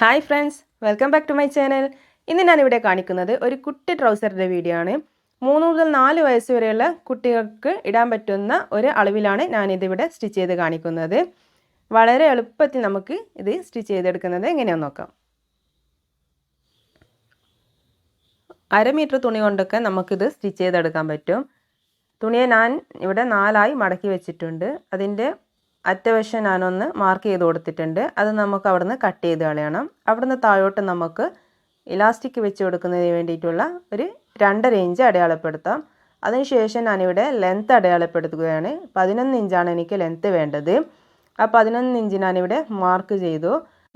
Hi friends, welcome back to my channel. ഇന്ന് ഞാനിവിടെ കാണിക്കുന്നത് ഒരു കുട്ടി ട്രൗസറിൻ്റെ വീഡിയോ ആണ്. 3 മുതൽ 4 വയസ്സ് വരെയുള്ള കുട്ടികൾക്ക് ഇടാൻ പറ്റുന്ന ഒരു അളവിലാണ് ഞാനിതിവിടെ സ്റ്റിച്ച് ചെയ്ത് കാണിക്കുന്നത്. വളരെ എളുപ്പത്തിൽ നമുക്ക് ഇത് സ്റ്റിച്ച് ചെയ്തെടുക്കുന്നത് എങ്ങനെയാണെന്ന് നോക്കാം. 1/2 മീറ്റർ തുണി കൊണ്ടൊക്കെ നമുക്കിത് സ്റ്റിച്ച് ചെയ്തെടുക്കാൻ പറ്റും. തുണിയെ ഞാൻ ഇവിടെ 4ആയി മടക്കി വെച്ചിട്ടുണ്ട്. അതിൻ്റെ അറ്റവശം ഞാനൊന്ന് മാർക്ക് ചെയ്ത് കൊടുത്തിട്ടുണ്ട്. അത് നമുക്ക് അവിടുന്ന് കട്ട് ചെയ്ത് കളയണം. അവിടുന്ന് താഴോട്ട് നമുക്ക് ഇലാസ്റ്റിക് വെച്ച് കൊടുക്കുന്നതിന് വേണ്ടിയിട്ടുള്ള ഒരു 2.5 ഇഞ്ച് അടയാളപ്പെടുത്താം. അതിനുശേഷം ഞാനിവിടെ ലെങ്ത്ത് അടയാളപ്പെടുത്തുകയാണ്. 11 ഇഞ്ചാണ് എനിക്ക് ലെങ്ത്ത് വേണ്ടത്. ആ 11 ഇഞ്ച് ഞാനിവിടെ മാർക്ക് ചെയ്തു.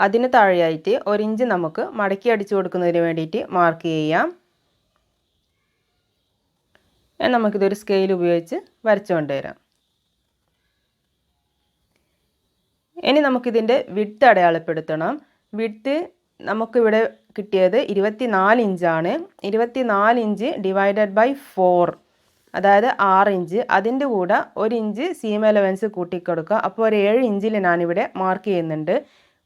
അതിന് താഴെയായിട്ട് 1 ഇഞ്ച് നമുക്ക് മടക്കി അടിച്ചു കൊടുക്കുന്നതിന് വേണ്ടിയിട്ട് മാർക്ക് ചെയ്യാം. നമുക്കിതൊരു സ്കെയിൽ ഉപയോഗിച്ച് വരച്ചു കൊണ്ടുവരാം. ഇനി നമുക്കിതിൻ്റെ വിഡ്ത്ത് അടയാളപ്പെടുത്തണം. വിഡ്ത്ത് നമുക്കിവിടെ കിട്ടിയത് 24 ഇഞ്ചാണ്. 24 ഇഞ്ച് ഡിവൈഡഡ് ബൈ 4, അതായത് 6 ഇഞ്ച്. അതിൻ്റെ കൂടെ 1 ഇഞ്ച് സീം അലവൻസ് കൂട്ടിക്കൊടുക്കുക. അപ്പോൾ ഒരു 7 ഇഞ്ചിൽ ഞാനിവിടെ മാർക്ക് ചെയ്യുന്നുണ്ട്.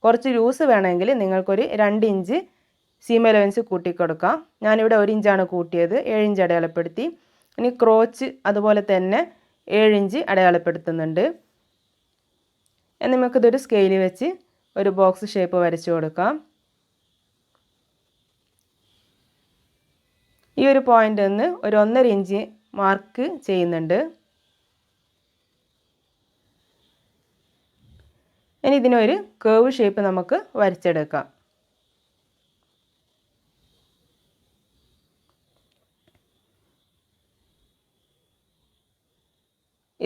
കുറച്ച് ലൂസ് വേണമെങ്കിൽ നിങ്ങൾക്കൊരു 2 ഇഞ്ച് സീം അലവൻസ് കൂട്ടിക്കൊടുക്കാം. ഞാനിവിടെ 1 ഇഞ്ചാണ് കൂട്ടിയത്. 7 ഇഞ്ച് അടയാളപ്പെടുത്തി. ഇനി ക്രോച്ച് അതുപോലെ തന്നെ 7 ഇഞ്ച് അടയാളപ്പെടുത്തുന്നുണ്ട്. നമുക്കിതൊരു സ്കെയിൽ വെച്ച് ഒരു ബോക്സ് ഷേപ്പ് വരച്ചു കൊടുക്കാം. ഈ ഒരു പോയിൻ്റിൽ നിന്ന് ഒരു 1.5 ഇഞ്ച് മാർക്ക് ചെയ്യുന്നുണ്ട്. ഇനി ഇതിനൊരു കേർവ് ഷേപ്പ് നമുക്ക് വരച്ചെടുക്കാം.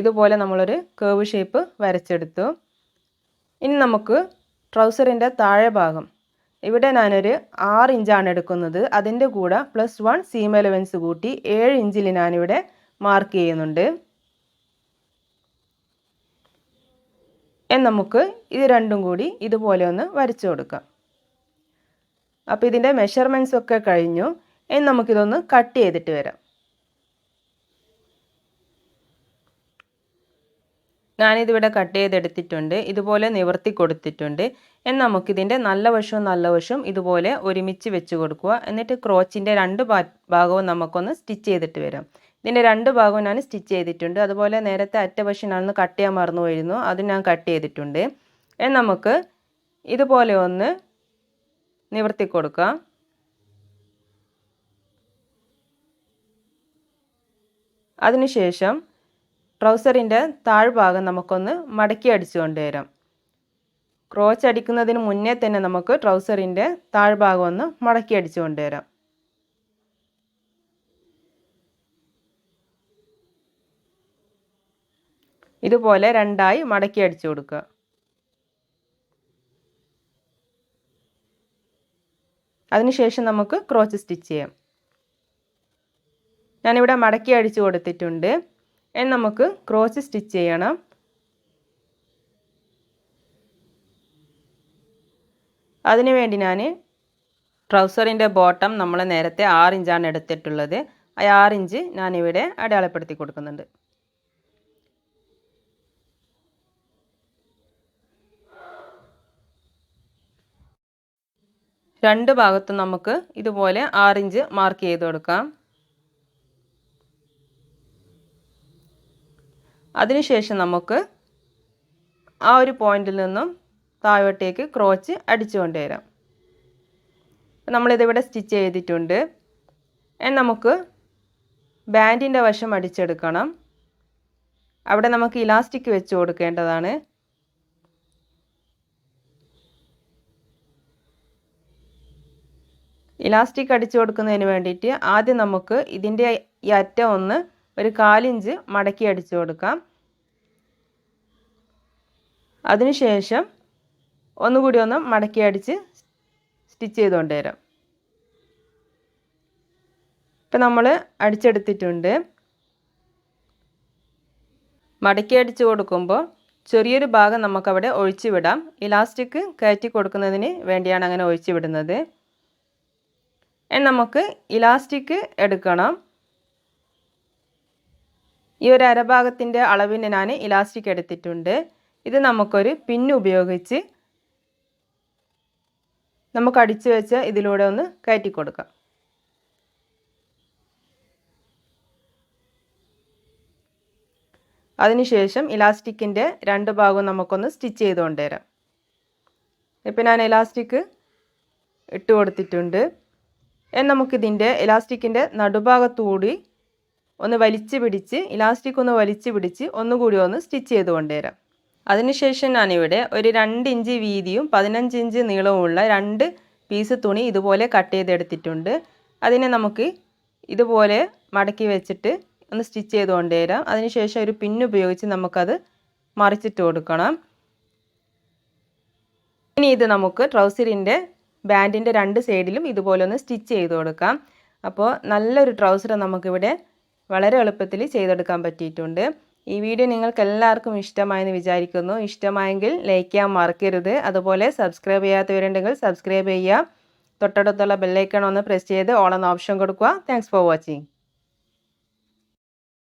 ഇതുപോലെ നമ്മളൊരു കേർവ് ഷേപ്പ് വരച്ചെടുത്തു. ഇനി നമുക്ക് ട്രൗസറിൻ്റെ താഴെ ഭാഗം, ഇവിടെ ഞാനൊരു 6 ഇഞ്ചാണ് എടുക്കുന്നത്. അതിൻ്റെ കൂടെ +1 സീം അലവൻസ് കൂട്ടി 7 ഇഞ്ചിൽ ഞാനിവിടെ മാർക്ക് ചെയ്യുന്നുണ്ട്. നമുക്ക് ഇത് രണ്ടും കൂടി ഇതുപോലെ ഒന്ന് വരച്ചു കൊടുക്കാം. അപ്പോൾ ഇതിൻ്റെ മെഷർമെൻറ്റ്സ് ഒക്കെ കഴിഞ്ഞു. ഇനി നമുക്കിതൊന്ന് കട്ട് ചെയ്തിട്ട് വരാം. ഞാനിതിവിടെ കട്ട് ചെയ്തെടുത്തിട്ടുണ്ട്. ഇതുപോലെ നിവർത്തി കൊടുത്തിട്ടുണ്ട്. നമുക്കിതിൻ്റെ നല്ല വശവും ഇതുപോലെ ഒരുമിച്ച് വെച്ച് കൊടുക്കുക. എന്നിട്ട് ക്രോച്ചിൻ്റെ 2 ഭാഗവും നമുക്കൊന്ന് സ്റ്റിച്ച് ചെയ്തിട്ട് വരാം. ഇതിൻ്റെ 2 ഭാഗവും ഞാൻ സ്റ്റിച്ച് ചെയ്തിട്ടുണ്ട്. അതുപോലെ നേരത്തെ അറ്റവശം ഞാനൊന്ന് കട്ട് ചെയ്യാൻ മറന്നു പോയിരുന്നു. അത് ഞാൻ കട്ട് ചെയ്തിട്ടുണ്ട്. നമുക്ക് ഇതുപോലെ ഒന്ന് നിവർത്തി കൊടുക്കാം. അതിനുശേഷം ട്രൗസറിൻ്റെ താഴ്ഭാഗം നമുക്കൊന്ന് മടക്കി അടിച്ചു കൊണ്ടുവരാം. ക്രോച്ച് അടിക്കുന്നതിന് മുന്നേ തന്നെ നമുക്ക് ട്രൗസറിൻ്റെ താഴ്ഭാഗം ഒന്ന് മടക്കി അടിച്ചു കൊണ്ടുവരാം. ഇതുപോലെ 2ആയി മടക്കി അടിച്ചു കൊടുക്കുക. അതിനുശേഷം നമുക്ക് ക്രോച്ച് സ്റ്റിച്ച് ചെയ്യാം. ഞാനിവിടെ മടക്കി അടിച്ചു കൊടുത്തിട്ടുണ്ട്. നമുക്ക് ക്രോച്ച് സ്റ്റിച്ച് ചെയ്യണം. അതിനുവേണ്ടി ഞാൻ ട്രൗസറിൻ്റെ ബോട്ടം നമ്മൾ നേരത്തെ 6 ഇഞ്ചാണ് എടുത്തിട്ടുള്ളത്. ആ 6 ഇഞ്ച് ഞാനിവിടെ അടയാളപ്പെടുത്തി കൊടുക്കുന്നുണ്ട്. രണ്ട് ഭാഗത്തും നമുക്ക് ഇതുപോലെ 6 ഇഞ്ച് മാർക്ക് ചെയ്ത് കൊടുക്കാം. അതിനുശേഷം നമുക്ക് ആ ഒരു പോയിന്റിൽ നിന്നും താഴോട്ടേക്ക് ക്രോച്ച് അടിച്ചു കൊണ്ടുവരാം. നമ്മളിതിവിടെ സ്റ്റിച്ച് ചെയ്തിട്ടുണ്ട്. നമുക്ക് ബാൻഡിൻ്റെ വശം അടിച്ചെടുക്കണം. അവിടെ നമുക്ക് ഇലാസ്റ്റിക് വെച്ച് കൊടുക്കേണ്ടതാണ്. ഇലാസ്റ്റിക് അടിച്ചു കൊടുക്കുന്നതിന് വേണ്ടിയിട്ട് ആദ്യം നമുക്ക് ഇതിൻ്റെ ഈ അറ്റം ഒന്ന് ഒരു 1/4 ഇഞ്ച് മടക്കി അടിച്ചു കൊടുക്കാം. അതിനുശേഷം ഒന്നുകൂടി ഒന്ന് മടക്കി അടിച്ച് സ്റ്റിച്ച് ചെയ്തുകൊണ്ട് വരാം. ഇപ്പം നമ്മൾ അടിച്ചെടുത്തിട്ടുണ്ട്. മടക്കി അടിച്ചു കൊടുക്കുമ്പോൾ ചെറിയൊരു ഭാഗം നമുക്കവിടെ ഒഴിച്ചു വിടാം. ഇലാസ്റ്റിക് കയറ്റി കൊടുക്കുന്നതിന് വേണ്ടിയാണ് അങ്ങനെ ഒഴിച്ചു വിടുന്നത്. നമുക്ക് ഇലാസ്റ്റിക് എടുക്കണം. ഈ ഒരു അരഭാഗത്തിൻ്റെ അളവിന് ഞാൻ ഇലാസ്റ്റിക് എടുത്തിട്ടുണ്ട്. ഇത് നമുക്കൊരു പിൻ ഉപയോഗിച്ച് നമുക്ക് അടിച്ചു വെച്ച ഇതിലൂടെ ഒന്ന് കയറ്റി കൊടുക്കാം. അതിനുശേഷം ഇലാസ്റ്റിക്കിൻ്റെ രണ്ട് ഭാഗവും നമുക്കൊന്ന് സ്റ്റിച്ച് ചെയ്ത് കൊണ്ടുവരാം. ഇപ്പം ഞാൻ ഇലാസ്റ്റിക് ഇട്ട് കൊടുത്തിട്ടുണ്ട്. നമുക്കിതിൻ്റെ ഇലാസ്റ്റിക്കിൻ്റെ നടുഭാഗത്തുകൂടി ഒന്ന് വലിച്ചു പിടിച്ച് ഇലാസ്റ്റിക് ഒന്ന് വലിച്ചു പിടിച്ച് ഒന്നുകൂടി ഒന്ന് സ്റ്റിച്ച് ചെയ്ത് കൊണ്ടുവരാം. അതിനുശേഷം ഞാനിവിടെ ഒരു 2 ഇഞ്ച് വീതിയും 15 ഇഞ്ച് നീളവുമുള്ള 2 പീസ് തുണി ഇതുപോലെ കട്ട് ചെയ്തെടുത്തിട്ടുണ്ട്. അതിനെ നമുക്ക് ഇതുപോലെ മടക്കി വെച്ചിട്ട് ഒന്ന് സ്റ്റിച്ച് ചെയ്ത് കൊണ്ടുവരാം. അതിനുശേഷം ഒരു പിൻ ഉപയോഗിച്ച് നമുക്കത് മറിച്ചിട്ട് കൊടുക്കണം. ഇനി ഇത് നമുക്ക് ട്രൗസറിൻ്റെ ബാൻഡിൻ്റെ 2 സൈഡിലും ഇതുപോലെ ഒന്ന് സ്റ്റിച്ച് ചെയ്ത് കൊടുക്കാം. അപ്പോൾ നല്ലൊരു ട്രൗസർ നമുക്കിവിടെ വളരെ എളുപ്പത്തിൽ ചെയ്തെടുക്കാൻ പറ്റിയിട്ടുണ്ട്. ഈ വീഡിയോ നിങ്ങൾക്ക് എല്ലാവർക്കും ഇഷ്ടമായെന്ന് വിചാരിക്കുന്നു. ഇഷ്ടമായെങ്കിൽ ലൈക്ക് ചെയ്യാൻ മറക്കരുത്. അതുപോലെ സബ്സ്ക്രൈബ് ചെയ്യാത്തവരുണ്ടെങ്കിൽ സബ്സ്ക്രൈബ് ചെയ്യുക. തൊട്ടടുത്തുള്ള ബെല്ലൈക്കൺ ഒന്ന് പ്രസ് ചെയ്ത് ഓൾ എന്ന ഓപ്ഷൻ കൊടുക്കുക. Thanks for watching.